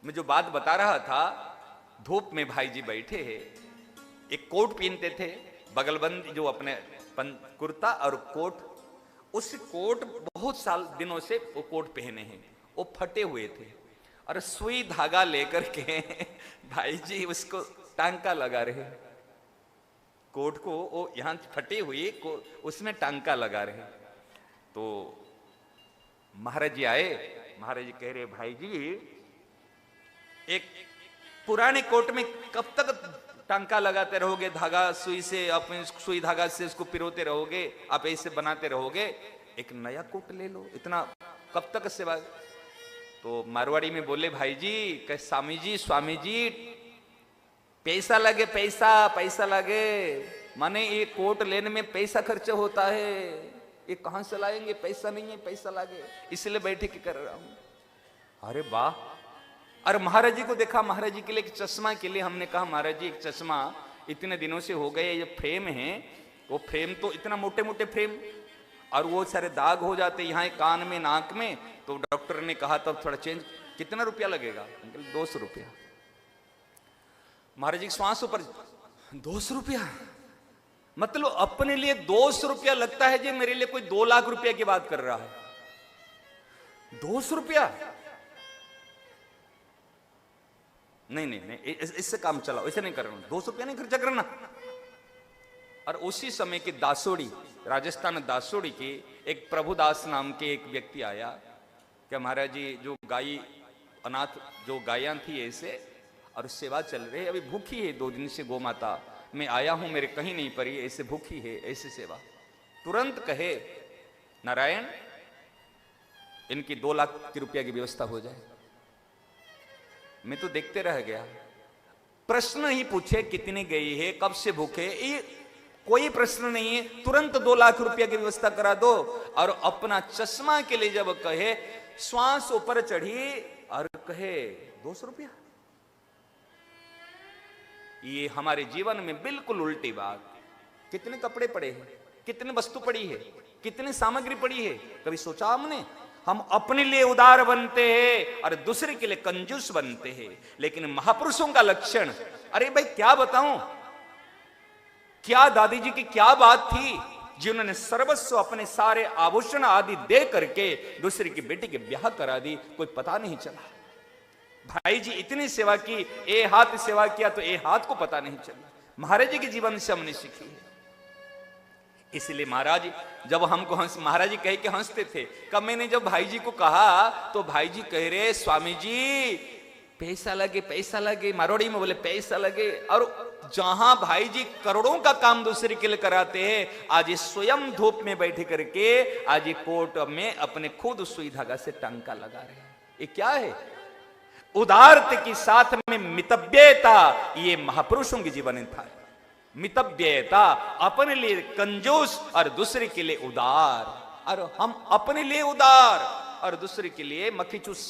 मैं जो बात बता रहा था, धूप में भाई जी बैठे हैं, एक कोट पहनते थे, बगलबंद जो अपने कुर्ता और कोट, उस कोट बहुत साल दिनों से वो कोट पहने हैं, वो फटे हुए थे और सुई धागा लेकर के भाई जी उसको टांका लगा रहे, कोट को वो यहां फटे हुए को उसमें टांका लगा रहे। तो महाराज जी आए, महाराज जी कह रहे भाई जी एक पुराने कोट में कब तक टांका लगाते रहोगे, धागा सुई से, अपने सुई धागा से उसको पिरोते रहोगे, आप ऐसे बनाते रहोगे, एक नया कोट ले लो, इतना कब तक सेवा। तो मारवाड़ी में बोले भाई जी, कह स्वामी जी पैसा लगे, पैसा पैसा लगे, माने ये कोट लेने में पैसा खर्च होता है, ये कहां से लाएंगे, पैसा नहीं है, पैसा लगे, इसलिए बैठे के कर रहा हूं। अरे वाह। और महाराज जी को देखा, महाराज जी के लिए एक चश्मा के लिए हमने कहा महाराज जी एक चश्मा इतने दिनों से हो गए, ये फ्रेम है, वो फ्रेम तो इतना मोटे मोटे फ्रेम और वो सारे दाग हो जाते यहाँ कान में नाक में, तो डॉक्टर ने कहा तब थोड़ा चेंज, कितना रुपया लगेगा, 200 रुपया। महाराज जी श्वास ऊपर, 200 रुपया, मतलब अपने लिए 200 रुपया लगता है जी, मेरे लिए कोई 2 लाख रुपया की बात कर रहा है, 200 रुपया नहीं नहीं नहीं, इससे काम चलाओ, ऐसे नहीं करना, 200 रुपया नहीं खर्चा करना। और उसी समय की दासोड़ी, राजस्थान दासोड़ी की एक प्रभुदास नाम के एक व्यक्ति आया कि महाराज जी जो गाय अनाथ जो गायां थी ऐसे और सेवा चल रही है, अभी भूखी है 2 दिन से गौ माता, मैं आया हूं, मेरे कहीं नहीं पड़ी, ऐसे भूखी है, ऐसे सेवा। तुरंत कहे नारायण इनकी 2 लाख रुपया की व्यवस्था हो जाए। मैं तो देखते रह गया, प्रश्न ही पूछे कितनी गई है, कब से भूखे, ये कोई प्रश्न नहीं है, तुरंत 2 लाख रुपया की व्यवस्था करा दो। और अपना चश्मा के लिए जब कहे, श्वास ऊपर चढ़ी और कहे 200 रुपया। ये हमारे जीवन में बिल्कुल उल्टी बात। कितने कपड़े पड़े हैं, कितने वस्तु पड़ी है, कितनी सामग्री पड़ी है, कभी सोचा हमने? हम अपने लिए उदार बनते हैं और दूसरे के लिए कंजूस बनते हैं। लेकिन महापुरुषों का लक्षण, अरे भाई क्या बताऊं, क्या दादी जी की क्या बात थी, जिन्होंने सर्वस्व अपने सारे आभूषण आदि दे करके दूसरे की बेटी के ब्याह करा दी, कोई पता नहीं चला। भाई जी इतनी सेवा की, ए हाथ सेवा किया तो ए हाथ को पता नहीं चला। महाराज जी के जीवन से हमने सीखी है। इसलिए महाराज जब हमको महाराज जी कह के हंसते थे, कब मैंने जब भाई जी को कहा तो भाई जी कह रहे स्वामी जी पैसा लगे, पैसा लगे, मारवाड़ी में बोले पैसा लगे। और जहां भाई जी करोड़ों का काम दूसरे के लिए कराते हैं, आज ये स्वयं धूप में बैठे करके आज ये कोट में अपने खुद सुई धागा से टांका लगा रहे हैं। ये क्या है? उदारता के साथ में मितव्ययता, ये महापुरुषों के जीवन में था। मितव्ययता, अपने लिए कंजूस और दूसरे के लिए उदार, और हम अपने लिए उदार और दूसरे के लिए मक्खी चूस।